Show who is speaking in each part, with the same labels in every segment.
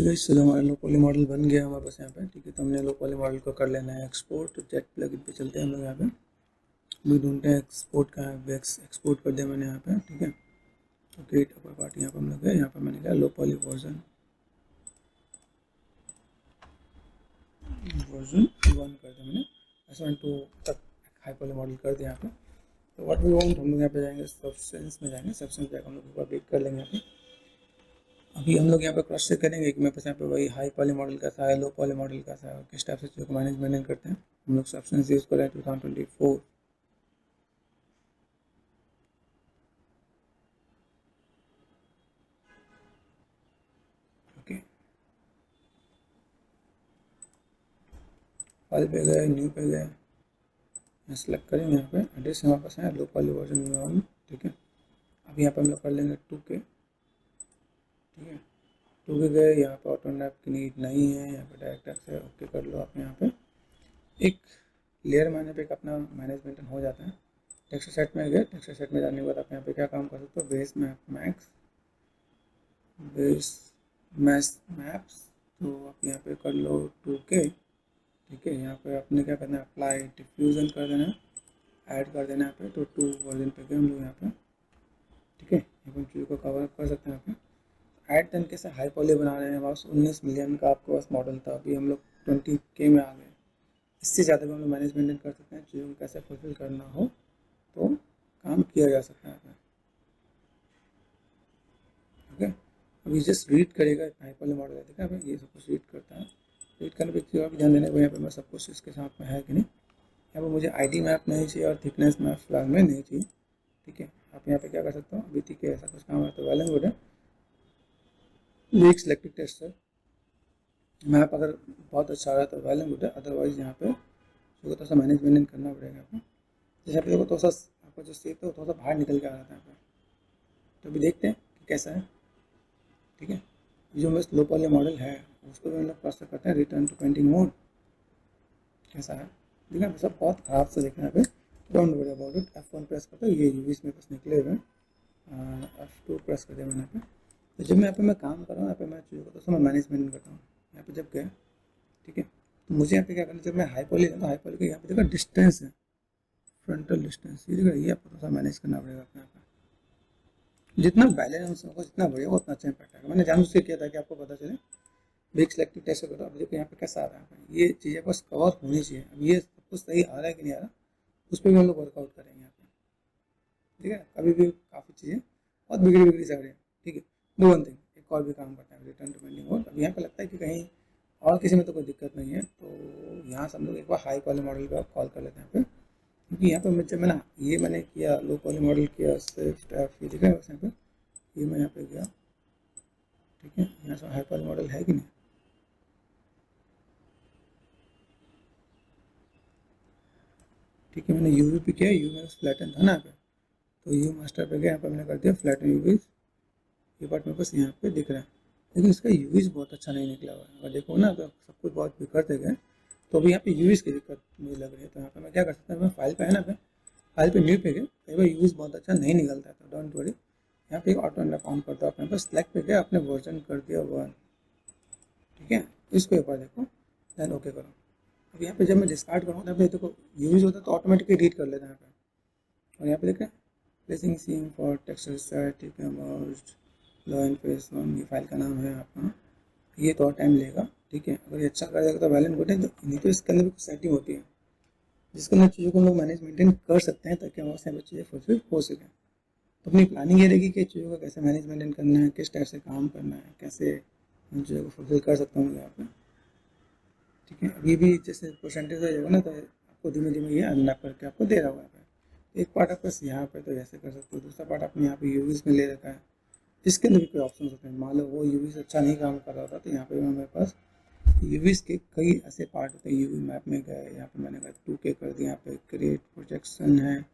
Speaker 1: Guys, चलो हमारा लोक वाली मॉडल बन गया हमारे पास यहाँ पे। ठीक है, तो हमने लोक वाली मॉडल को कर लेना है एक्सपोर्ट। जेट प्लगइन पे चलते हैं हम लोग। यहाँ पे हम ढूंढते हैं एक्सपोर्ट का है। एक्सपोर्ट कर दिया मैंने यहाँ पे। ठीक है, तो क्रिएट अपर पार्ट यहाँ पर हम लोग गए। यहाँ पर मैंने कहा लोक वाली वर्जन 1 कर दिया मैंने। S12 तक हाइपर वाली मॉडल कर दिया यहाँ पे। तो व्हाट वी वांट, हम लोग यहाँ पे जाएंगे सब्सटेंस में, जाएंगे सब्सटेंस जाकर हम लोग अपडेट कर लेंगे यहाँ पे। अभी हम लोग यहाँ पे क्रॉस चेक करेंगे कि मेरे पास यहाँ पे वही हाई वाले मॉडल कैसा है, लो वाले मॉडल कैसा है और किस टाइप से चीज़ों को मैनेज करते हैं। हम लोग सब्सटेंस यूज़ कर रहे हैं 2024। ओके, फाइल पे गए, न्यू पे गए, सेलेक्ट करेंगे। यहाँ पे एड्रेस हमारे पास है लो वाली वर्जन में। ठीक है, अब यहाँ पे हम लोग कर लेंगे 2K। ठीक है, 2K गए। यहाँ पे ऑटो नैप की नीड नहीं है, यहाँ पे डायरेक्ट से ओके कर लो आप। यहाँ पे एक लेयर मैंने पे एक अपना मैनेजमेंट हो जाता है। टेक्सचर सेट में गए, टेक्सचर सेट में जाने के बाद आप यहाँ पे क्या काम कर सकते हो, base map max, base maps. तो आप यहाँ पे कर लो 2K। ठीक है, यहाँ पे आपने क्या करना है, अप्लाई डिफ्यूजन कर देना है, ऐड कर देना है यहाँ पे। तो 2 वर्जन पे गए हम लोग यहाँ पे। ठीक है, यहाँ पर चीज़ों को कवर अप कर सकते हैं यहाँ पे। ऐड तरीके से हाई पॉली बना रहे हैं। बस 19 मिलियन का आपके पास मॉडल था, अभी हम लोग 20K में आ गए। इससे ज़्यादा भी हम लोग मैनेजमेंट कर सकते हैं। चीज़ों को कैसे फुलफिल करना हो तो काम किया जा सकता है। ठीक है, अभी जस्ट रीड करेगा, हाइप वाले मॉडल है, देखा है ये सब कुछ रीड करता है। रीड करने पर चीज़ों का ध्यान देने को यहाँ पे मैं सब कुछ इसके साथ में है कि नहीं। यहाँ पर मुझे आईडी मैप नहीं चाहिए और थिकनेस मैप फिलहाल में नहीं चाहिए। ठीक है, आप यहाँ पे क्या कर सकते हो, अभी ठीक है ऐसा कुछ काम है तो वेल एंड गुड है। लीक सिलेक्टेड टेस्टर मैप अगर बहुत अच्छा रहा है तो वेल एंड गुड है, अदरवाइज यहाँ पे थोड़ा सा मैनेजमेंट करना पड़ेगा यहाँ पे। जैसे आप लोगों को थोड़ा सा आपका जो सेप है थोड़ा सा बाहर निकल के आ रहा था यहाँ पे। तो अभी देखते हैं कि कैसा है। ठीक है, जो बस लो वाले मॉडल है उसको भी हम लोग क्रॉस करते हैं, रिटर्न टू पेंटिंग मोड कैसा है। देखा सब बहुत ख़राब से देखना है यहाँ पे। Don't worry about it. F1 press करते ये यूवीज मेरे पास निकले हुए हैं। F2 प्रेस कर दिया मैंने यहाँ पे। तो जब मैं यहाँ पे मैं काम कर रहा हूँ, यहाँ पे मैं चीज़ों को तो मैं मैनेजमेंट करता हूँ। यहाँ पे जब गया, ठीक है, तो मुझे यहाँ पे क्या करना, जब मैं हाई पॉली लेता हूँ, हाई पॉली का यहाँ पे देखा डिस्टेंस है, फ्रंटल डिस्टेंस, ये देखा, ये आपको थोड़ा सा मैनेज करना पड़ेगा अपने यहाँ पे। जितना बैलेंस होगा जितना बढ़िया उतना अच्छा इम्पैक्ट आएगा। मैंने जानबूझ के किया था कि आपको पता चले। बिग सिलेक्टिव टेस्ट करो, अब देखो यहाँ पे कैसा आ रहा है, ये चीज़ें बस कवर होनी चाहिए। अब ये सब कुछ सही आ रहा है कि नहीं आ रहा, उस पर भी हम लोग वर्कआउट करेंगे यहाँ पे। ठीक है, अभी भी काफ़ी चीज़ें बहुत बिगड़ी सा रही है। ठीक है, दो वन थिंग एक और भी काम करता है, रिटर्न टू पेंटिंग मोड। अब यहाँ पे लगता है कि कहीं और किसी में तो कोई दिक्कत नहीं है, तो यहाँ से हम लोग एक बार हाई वाले मॉडल का कॉल कर लेते हैं यहाँ पे। क्योंकि यहाँ पे जब मैंने किया लो वाले मॉडल किया, स्विफ्ट एफ ये दिखा है बस यहाँ पे। ये मैं यहाँ पे गया, ठीक है, यहाँ से हाई वाले मॉडल है कि नहीं। ठीक है, मैंने यूवी पे किया, यू में फ्लैटन था ना यहाँ पे, तो यू मास्टर पे गया, यहाँ पर मैंने कर दिया फ्लैटन यूवीज। ये पार्ट मेरे पास यहाँ पे दिख रहा है, लेकिन इसका यूवीज बहुत अच्छा नहीं निकला हुआ है। अगर देखो ना तो सब कुछ बहुत बिखरते गए, तो अभी यहाँ पे यूवीज की दिक्कत मुझे लग रही है। तो यहाँ पे मैं क्या कर सकता हूँ, मैं फाइल पे है ना, पे फाइल पे न्यू पे गए, कई बार यूवीज बहुत अच्छा नहीं निकलता है। तो डोंट वरी, यहाँ पे एक ऑटो रैप ऑन करता हूँ अपने पास, सिलेक्ट पे गया, अपने वर्जन कर दिया 1। ठीक है, इसको एक बार देखो, देन ओके करो। अब यहाँ पे जब मैं डिस्कार्ड करूँ, यहाँ पे देखो यूवीज होता है तो ऑटोमेटिकली रीड कर लेता है यहाँ पे। और यहाँ पे देखें placing seam for texture set, ठीक है, मर्ज्ड लो एंड फेस 1, ये फाइल का नाम है आपका। ये तो और टाइम लेगा। ठीक है, अगर ये अच्छा कर देगा तो वैलेंट गुड है। तो नहीं तो इसके अंदर भी कुछ सेटिंग होती है जिसके अंदर चीज़ों को हम लोग मैनेज मेंटेन कर सकते हैं, ताकि हमारे यहाँ चीज़ें फुलफिल हो सकें। तो अपनी प्लानिंग ये रहेगी कि चीज़ों को कैसे मैनेज मेंटेन करना है, किस टाइप से काम करना है, कैसे उन चीज़ों को फुलफिल कर सकता हूँ यहाँ पे। ठीक है, अब ये भी जैसे परसेंटेज हो जाएगा ना, तो आपको धीमे धीमे ये अनलैप करके आपको दे रहा होगा यहाँ पे। एक पार्ट आपका यहाँ पे तो ऐसे कर सकते हो, दूसरा पार्ट आपने यहाँ पे यूवीज में ले रखा है। इसके अंदर भी कोई ऑप्शन होते हैं, मान लो वो यूवीज अच्छा नहीं काम कर रहा था, तो यहाँ पे मेरे पास यूवीज के कई ऐसे पार्ट होते हैं। यूवी मैप में गए, यहाँ पे मैंने कहा 2K कर दिया, यहाँ पे क्रिएट प्रोजेक्शन है,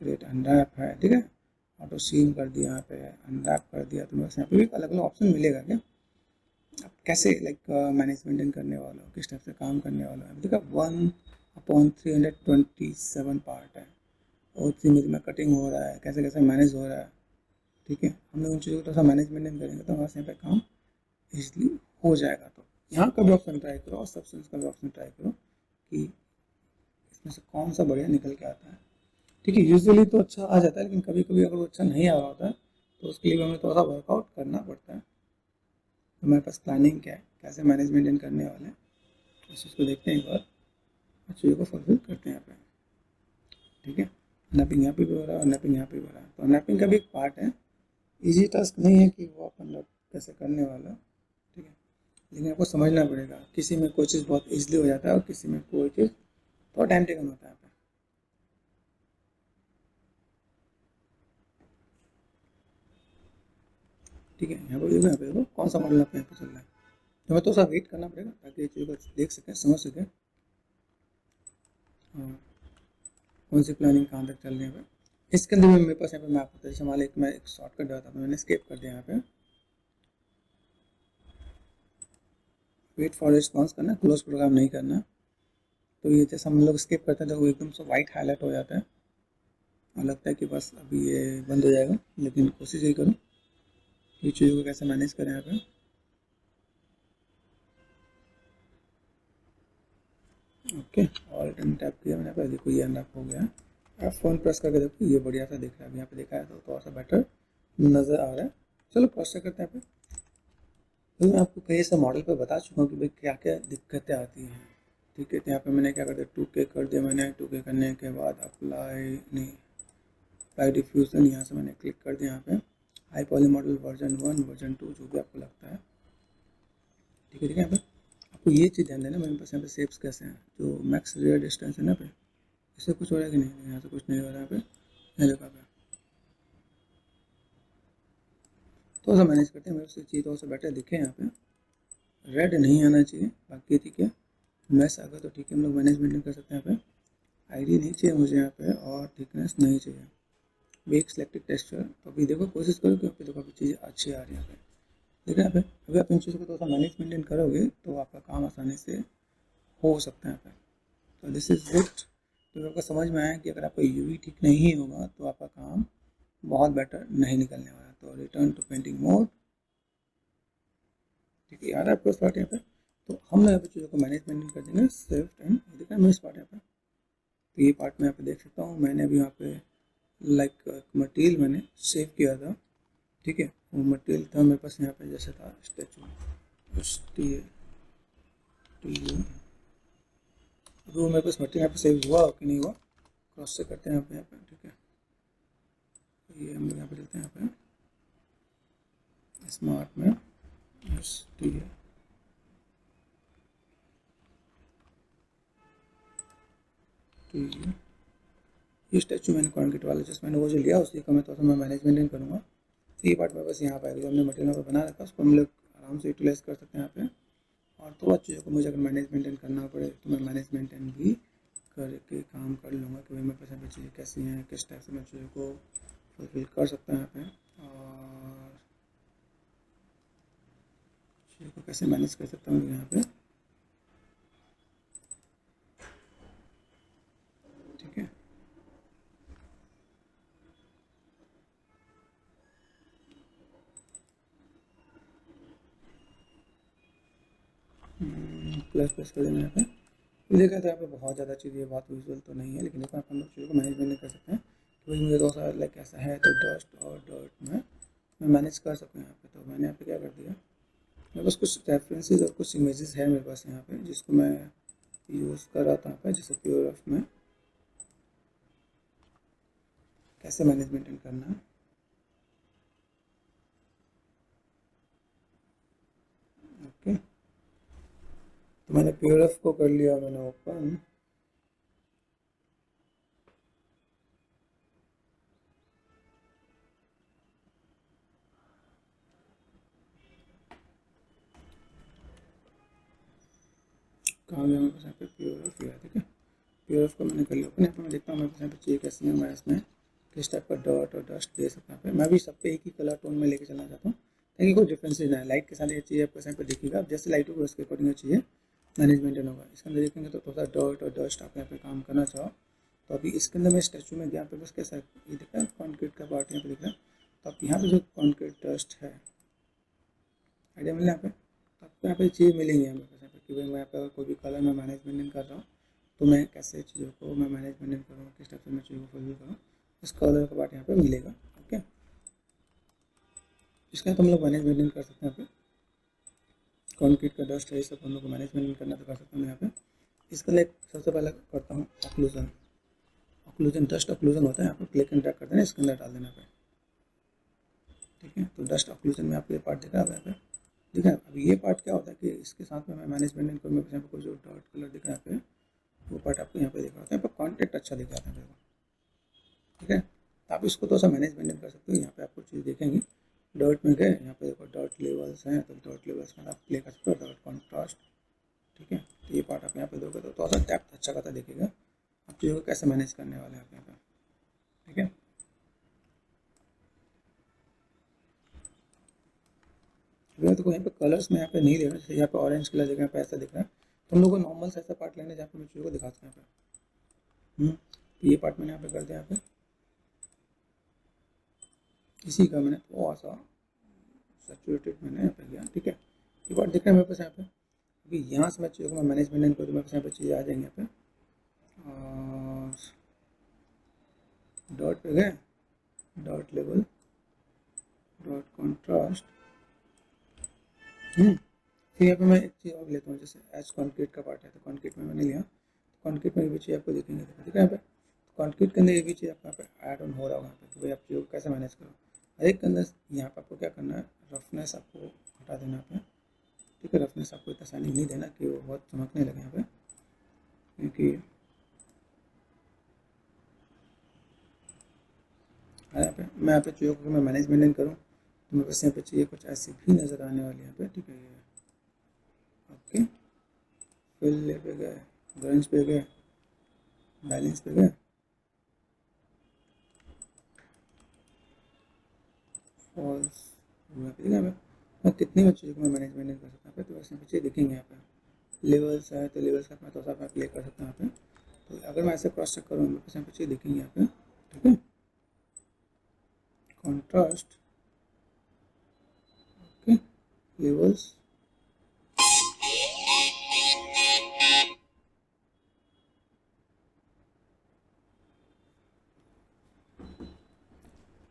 Speaker 1: क्रिएट अनरैप है, ठीक है, ऑटो सीन कर दिया, यहाँ पे अनरैप कर दिया। तो बस यहाँ पे भी अलग अलग ऑप्शन मिलेगा क्या, आप कैसे लाइक मैनेजमेंट करने वाले हो, किस टाइप से काम करने वाले हो। देखा 1/327 पार्ट है, और 3 में कटिंग हो रहा है, कैसे कैसे मैनेज हो रहा है। ठीक है, हम लोग उन चीज़ों को थोड़ा सा मैनेजमेंट करेंगे तो हमारे यहाँ पे काम ईजिली हो जाएगा। तो यहाँ का भी ऑप्शन ट्राई करो और सब्सटेंस का भी ऑप्शन ट्राई करो कि इसमें से कौन सा बढ़िया निकल के आता है। ठीक है, यूजुअली तो अच्छा आ जाता है, लेकिन कभी कभी अगर वो अच्छा नहीं आ रहा होता है तो उसके लिए हमें थोड़ा सा वर्कआउट करना पड़ता है। तो हमारे पास प्लानिंग क्या है, कैसे मैनेज मेंटेन करने वाले हैं, उस चीज़ को देखते हैं एक बार, चीज़ों को फुलफिल करते हैं यहाँ पे। ठीक है, नैपिंग यहाँ पे भी हो रहा है और नैपिंग यहाँ पे भी हो रहा है। तो नैपिंग का भी एक पार्ट है, इजी टास्क नहीं है कि वो अपन लोग कैसे करने वाला। ठीक है, लेकिन आपको समझना पड़ेगा, किसी में कोई चीज़ बहुत ईजिली हो जाता है और किसी में कोई चीज़ थोड़ा टाइम टेकन होता है यहाँ पे। ठीक है, यहाँ पर देखो, यहाँ पे देखो कौन सा मॉडल आपको यहाँ पे चल रहा है। तो हमें तो सा वेट करना पड़ेगा ताकि ये चीज़ को देख सकें, समझ सकें। हाँ, कौन सी प्लानिंग कहाँ तक चल रही है। इसके अंदर भी मेरे पास यहाँ पे मैप होता है। जैसे मान लो मैं एक शॉर्टकट डाला था, मैंने स्केप कर दिया यहाँ पे। वेट फॉर रिस्पॉन्स करना, क्लोज प्रोग्राम नहीं करना। तो ये जैसे हम लोग स्किप करते हैं तो वो एकदम से वाइट हाईलाइट हो जाता है और लगता है कि बस अभी ये बंद हो जाएगा। लेकिन कोशिश यही करो कि चीज़ों को कैसे मैनेज करें यहाँ पे। ओके, ऑल टाइम टैप किया मैंने, यहाँ पे देखो ये अनलॉक हो गया। आप फ़ोन प्रेस करके देखो, ये बढ़िया सा दिख रहा है। यहाँ पे देखा है तो थोड़ा सा बेटर नज़र आ रहा है। चलो प्रोसेस करते हैं यहाँ पे। तो मैं आपको कई से मॉडल पे बता चुका हूँ कि भाई क्या क्या दिक्कतें आती हैं। ठीक है, तो यहाँ पे मैंने क्या कर दिया, 2K कर दिया मैंने। 2K करने के बाद अप्लाई नहीं, अप्लाई डिफ्यूज़न, यहाँ से मैंने क्लिक कर दिया। यहाँ पे high poly model version 1 version 2 जो भी आपको लगता है। ठीक है, ठीक है। यहाँ पे आपको ये चीज़ ध्यान देना, मेरे पास यहाँ पे शेप्स कैसे हैं, जो मैक्स रियर डिस्टेंस है ना पे, इससे कुछ हो रहा है कि नहीं, यहाँ से कुछ नहीं हो रहा है। यहाँ पे यहाँ देखो पे थोड़ा सा मैनेज करते हैं, मेरे से चीज़ थोड़ा सा बेटर दिखे। यहाँ पे रेड नहीं आना चाहिए, बाकी ठीक है। मैस आ गया तो ठीक है, हम लोग मैनेज मेंटेन कर सकते हैं। यहाँ पे आईडी नहीं चाहिए मुझे यहाँ पे, और थिकनेस नहीं चाहिए। बेक सिलेक्टेड टेक्सचर, तो अभी देखो कोशिश करो कि यहाँ पे देखो अभी चीज़ें अच्छी आ रही है। यहाँ पे लेकिन यहाँ पे अभी आप इन चीज़ों को थोड़ा सा मैनेज मेंटेन करोगे तो आपका काम आसानी से हो सकता है यहाँ पे। तो दिस इज़ गुड। तो आपको समझ में आया कि अगर आपका यूवी ठीक नहीं होगा तो आपका काम बहुत बेटर नहीं निकलने वाला। तो रिटर्न टू पेंटिंग मोड। ठीक है, यार आपको स्पॉट यहाँ पे, तो हम लोग यहाँ पे चीज़ों को मैनेज मेंटेन कर देंगे। शिफ्ट एंड देखा मेरे स्पॉट यहाँ पे। तो ये पार्ट मैं यहाँ पे देख सकता हूँ, मैंने अभी यहाँ पे लाइक मटेरियल मैंने सेव किया था। ठीक है, वो मटेरियल था मेरे पास यहाँ पे, जैसे था स्टैचू वो मेरे पास मटेरियल यहाँ पे सेव हुआ कि नहीं हुआ, क्रॉस चेक करते हैं यहाँ पे। ठीक है, तो ये हम लोग यहाँ पे चलते हैं यहाँ पे स्मार्ट में ये स्टैचू मैंने कॉन्क्रीट वाला जस्ट मैंने वो जो लिया उसी का मैं थोड़ा सा मैं मैनेज मेंटेन करूँगा। तो ये पार्ट मेरे पास यहाँ पर आएगा, जो हमने मटेरियल यहाँ पर बना रखा उसको हम लोग आराम से यूटिलाइज कर सकते हैं यहाँ पे। और थोड़ा चीज़ों को मुझे अगर मैनेज मेंटेन करना पड़े तो मैं मैनेज मेंटेन भी करके काम कर लूँगा कि भाई मेरे पास यहाँ पे चीज़ें कैसी हैं, किस टाइप से मैं चीज़ों को फुलफिल कर सकता हूँ यहाँ पे, और चीज़ों को कैसे मैनेज कर सकता हूँ यहाँ पे। ठीक है, प्लस प्लस कर देना यहाँ पे। तो देखा था यहाँ पे बहुत ज़्यादा चीज़ें, बहुत यूजल तो नहीं है, लेकिन देखो अपन लोग चीज़ों को मैनेज नहीं कर सकते हैं कि भाई मुझे थोड़ा सा लाइक ऐसा है तो डस्ट और डर्ट में मैं मैनेज कर सकूँ यहाँ पे। तो मैंने यहाँ पे क्या कर दिया, मेरे पास कुछ रेफरेंसेस और कुछ इमेजेस है मेरे पास यहाँ पे, जिसको मैं यूज़ कर रहा था यहाँ पे, जैसे प्योर में कैसे मैनेज मेंटेन करना है। ओके, तो मैंने प्योर को कर लिया, मैंने ओपन। कहाँ गया मेरे पास यहाँ पे प्योर किया। ठीक है, प्योर को मैंने कर लिया ओपन। यहाँ पे मैं देखता हूँ मेरे पास यहाँ पे चाहिए कैसे है, मैं इसमें किस टाइप का डॉट और डस्ट दे सकता हूँ। मैं भी सब पे एक ही कलर टोन में लेके चलना चाहता हूँ ताकि कोई डिफरेंसेज ना है। लाइट के साथ ये चीज़ आपको यहाँ पे दिखेगा, अब जैसे लाइट होगा उसके अकॉर्डिंग चीज़ें मैनेजमेंट होगा। इसके अंदर देखेंगे तो थोड़ा सा डॉट और डस्ट आप यहाँ पे काम करना चाहो तो अभी इसके अंदर मैं स्टैचू में गया पे बस कैसा ये दिख रहा है, कॉन्क्रीट का पार्ट यहाँ पे दिख रहा है। तो आप यहाँ पे जो कॉन्क्रीट डस्ट है, आइडिया मिल रहा है यहाँ पे, आपको यहाँ पे चीज़ मिलेंगी हमें यहाँ पे कि भाई मैं यहाँ पे कोई भी कलर मैं मैनेजमेंट कर रहा हूँ तो मैं कैसे चीज़ों को मैं मैनेजमेंट करूँ, किस टाइप से मैं चीज़ों को फुलफिल करूँ, इस कलर का पार्ट यहाँ पे मिलेगा। ओके, इसका तो हम लोग मैनेजमेंट कर सकते हैं यहाँ पे। कॉन्क्रीट का डस्ट है, ये सब हम लोग को मैनेजमेंट करना तो कर सकते हैं यहाँ पे। इसके लिए सबसे पहले करता हूँ ऑक्लूजन। ऑक्लूजन डस्ट ऑक्लूजन होता है, यहाँ पे क्लिक एंड ड्रैग कर देना, इसके अंदर डाल देना पे। ठीक है, तो डस्ट ऑक्लूजन में आपको ये पार्ट दिख रहा है यहाँ पे। ठीक है, अब ये पार्ट क्या होता है कि इसके साथ में मैं मैनेजमेंट करूँ, यहाँ पे कोई जो डॉट कलर दिख रहा है यहाँ पे, वो पार्ट आपको यहाँ पे दिख रहा होता है, यहाँ पे कॉन्टेक्ट अच्छा दिख रहा है मेरे को। ठीक है, तो आप इसको थोड़ा सा मैनेजमेंट कर सकते हो। यहाँ पे आपको चीज़ देखेंगे, डॉट में गए, यहाँ पे देखो डॉट लेवल्स हैं, तो डॉट लेवल्स में आप प्ले कर सकते हो, डॉट कॉन्ट्रास्ट। ठीक है, तो ये पार्ट आप यहाँ पे दोगे तो थोड़ा सा डेप्थ अच्छा खासा दिखेगा। आप चीज़ों को कैसे मैनेज करने वाले हैं आप यहाँ पे। ठीक है, तो यहाँ पे कलर्स में यहाँ पे नहीं लेना, जैसे यहाँ पे ऑरेंज कलर दिख रहा है, यहाँ पे ऐसा दिख रहा है, तो हम लोग को नॉर्मल से ऐसा पार्ट लेना जहाँ पे मैं चीज़ों को दिखाता हूँ यहाँ पे। तो ये पार्ट मैंने यहाँ पे कर दिया, यहाँ पे इसी का मैंने थोड़ा सा सैचुरेटेड मैंने यहाँ पे किया। ठीक है, ये पार्ट दिख रहा है मेरे पास यहाँ पे। अभी यहाँ से मैं चीज़ों को मैं मैनेजमेंट करूँ तो मेरे पास यहाँ पे चीज़ें आ जाएंगी यहाँ पे, और डॉट पे गए, डॉट लेवल, डॉट कॉन्ट्रास्ट। फिर यहाँ पे मैं एक चीज़ और लेता हूँ, जैसे एज कॉन्क्रीट का पार्ट है, तो कॉन्क्रीट में मैंने लिया, कॉन्क्रीट में ये भी चीज़ आपको देखेंगे। ठीक है, यहाँ पे कॉन्क्रीट के अंदर ये भी चीज़ आपको यहाँ पे ऐड ऑन हो रहा होगा यहाँ पे, तो भाई आप चीज़ों को कैसे मैनेज करो। हर एक के अंदर यहाँ पे आपको क्या करना है, रफनेस आपको हटा देना यहाँ पे। ठीक है, रफनेस आपको इतना शाइनिंग नहीं देना कि वो बहुत चमकने लगे यहाँ पे, क्योंकि यहाँ पे मैं यहाँ पे चीज़ों को मैं मैनेजमेंट करूँ तो मेरे पास यहाँ पे चीज़ें कुछ ऐसी भी नज़र आने वाली यहाँ पे। ठीक है, ये ओके, फिल पे गए, ग्रंज पे गए, बैलेंस पे गए, फॉल्स यहाँ पे। ठीक है, मैं कितनी चीज़ों को मैं मैनेजमेंट कर सकता हूँ, तो वैसे पीछे दिखेंगे यहाँ पे। लेवल्स है तो लेवल्स का मैं थोड़ा सा प्ले कर सकता हूँ यहाँ पे। तो अगर मैं ऐसे क्रॉस चेक करूँ, मेरे पास यहाँ पीछे दिखेंगे यहाँ पे। ठीक है, contrast, okay, levels,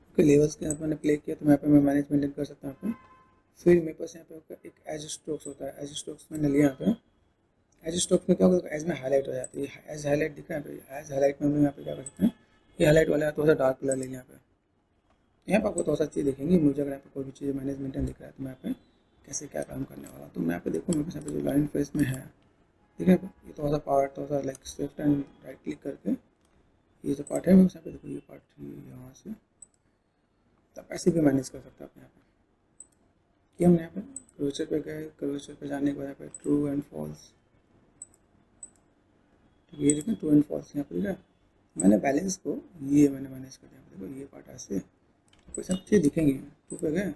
Speaker 1: okay, levels के साथ मैंने प्ले किया तो यहाँ पे मैं मैनेजमेंट कर सकता हूँ यहाँ पे। फिर मेरे पास यहाँ पे एक एज स्ट्रोक्स होता है, एज स्ट्रोक्स मैंने लिया यहाँ पे। एज स्ट्रोक्स में क्या होगा, एज में हाईलाइट हो जाती है, एज हाईलाइट दिख रहा है यहाँ पे। एज हाईलाइट में हम लोग यहाँ पे क्या कर सकते हैं, ये हाईलाइट वाला है, थोड़ा सा डार्क कलर ले लिया यहाँ पे। यहाँ पे आपको थोड़ा सा चीज़ दिखेंगी, मुझे अगर यहाँ पे कोई भी चीज़ मैनेजमेंट दिख रहा है तो मैं यहाँ पे कैसे क्या काम करने वाला। तो मैं यहाँ पे देखूँ, मेरे पास यहाँ पे जो लाइन फेस में है, ठीक है, ये थोड़ा सा पार्ट, थोड़ा सा like Swift and right click करके ये जो पार्ट है मैं यहाँ पे देखो, ये पार्ट यहाँ से तब ऐसे भी मैनेज कर सकते हैं आप यहाँ पे। कि हमने यहाँ पे कर्वेचर पे गए, कर्वेचर पे जाने के बाद यहाँ पे ट्रू एंड फॉल्स, ये देखें ट्रू एंड फॉल्स यहाँ पे दिखा। मैंने बैलेंस को ये मैंने मैनेज कर दिया, देखो ये पार्ट ऐसे कोई सब चीज़ दिखेंगी। ट्रू पे गए,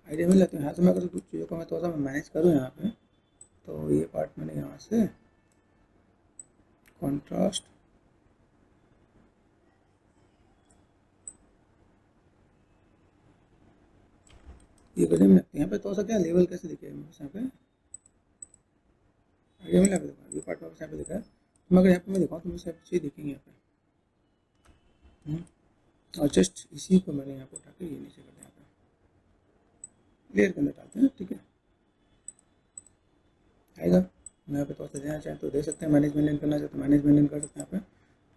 Speaker 1: आइडिया मिल जाती है। यहाँ से मैं अगर कुछ चीज़ों को मैं थोड़ा सा मैनेज करूँ यहाँ पे, तो ये पार्ट मैंने यहाँ से कॉन्ट्रास्ट, ये करने में लगती है। यहाँ पे थोड़ा सा क्या लेवल कैसे दिखेगा मेरे पास यहाँ पे, आइडिया मिला। देखो ये पार्ट मेरे पास यहाँ पे दिखा है, तो मैं अगर यहाँ पे मैं दिखाऊँ तो मुझे सब चीज़ दिखेंगी यहाँ पे। और जस्ट इसी को मैंने यहाँ पे उठा के ये नीचे कर दिया, यहाँ पे लेयर के अंदर डालते हैं। ठीक है, आएगा। मैं यहाँ पे थोड़ा सा देना चाहें तो दे सकते हैं, मैनेजमेंट करना चाहे तो मैनेजमेंट कर सकते हैं। यहाँ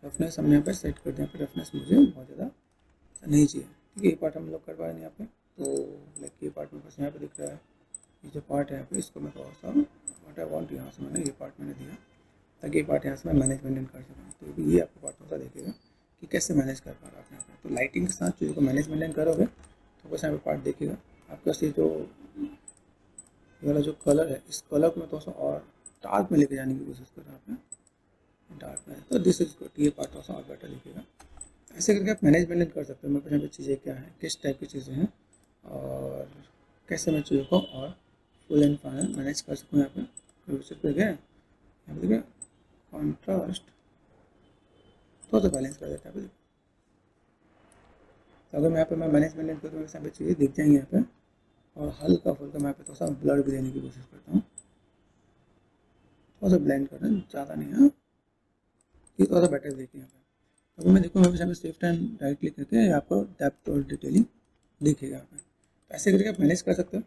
Speaker 1: पे रफनेस हमने यहाँ पे सेट कर दिया, यहाँ पे रफनेस मुझे बहुत ज़्यादा नहीं चाहिए। ठीक है, ये पार्ट हम लोग कर पाएंगे यहाँ पे। तो लाइक ये पार्ट मेरे पास यहाँ पे दिख रहा है, ये जो पार्ट है यहाँ पे, इसको मैं थोड़ा सा व्हाट आई वांट यहाँ से मैंने ये पार्ट मैंने दिया, ताकि ये पार्ट यहाँ से मैं मैनेजमेंट कर सकूँ। तो ये आपको पार्ट थोड़ा सा देखेगा कि कैसे मैनेज कर पा रहा है आप यहाँ पे। तो लाइटिंग के साथ चीज़ों को मैनेजमेंट करोगे तो बस यहाँ पे पार्ट देखेगा आपका। ये जो ये वाला जो कलर है, इस कलर को मैं थोड़ा सा और डार्क में लेके जाने की कोशिश कर रहा हूँ, डार्क में, तो दिस इज गुड। ये पार्ट थोड़ा सा और बेटर दिखेगा। ऐसे करके आप मैनेजमेंट कर सकते हो। मेरे पास यहाँ पे चीज़ें क्या हैं, किस टाइप की चीज़ें हैं, और कैसे मैं चीज़ों को और फुल एंड फाइनल मैनेज कर सकूँ। यहाँ पे क्रूसर पे गए, यहाँ पे देखिए कॉन्ट्रास्ट थोड़ा सा बैलेंस कर देता है। तो अगर मैं यहाँ पे मैं मैनेजमेंट करूँ तो यहाँ पे चीज़ें दिख जाएंगी यहाँ पे। और हल्का फुल्का मैं पे थोड़ा सा ब्लर भी देने की कोशिश करता हूँ, थोड़ा सा ब्लेंड करना, ज़्यादा नहीं है, ये थोड़ा सा बेटर देखिए यहाँ पे। अभी मैं देखूँ यहाँ पे शिफ्ट एंड राइट क्लिक करके आपको डेप्थ और डिटेलिंग दिखेगा यहाँ पे। तो ऐसे करके आप मैनेज कर सकते हो।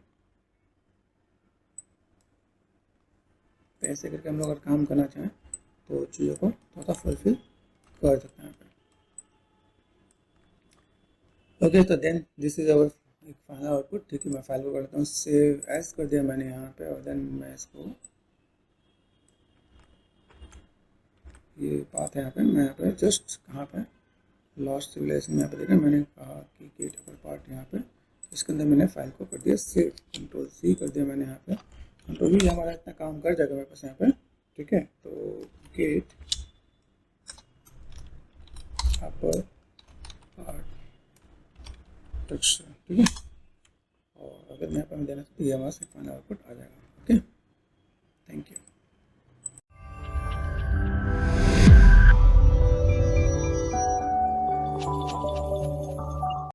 Speaker 1: तो ऐसे करके हम लोग अगर काम करना चाहें तो चीज़ों को थोड़ा सा फुलफिल कर सकते हैं यहाँ पे। ओके, तो देन दिस इज अवर एक फाइनल आउटपुट। ठीक है, मैं फाइल को करता हूँ सेव एज कर दिया मैंने यहाँ पे, और देन मैं इसको ये बात है यहाँ पे, मैं यहाँ पे जस्ट कहाँ पे लॉस्ट सिविलाइजेशन यहाँ पे देखा, मैंने कहा कि गेट अपर पार्ट यहाँ पे, इसके अंदर मैंने फाइल को कर दिया सेव, कंट्रोल सी कर दिया मैंने यहाँ पे, कंट्रोल वी हमारा इतना काम कर जाएगा मेरे पास यहाँ पे। ठीक है, तो गेट अपर पार्ट टेक्सचर, ठीक है, और अगर मैं यहाँ पर देना तो ये हमारा फाइनल आउटपुट आ जाएगा।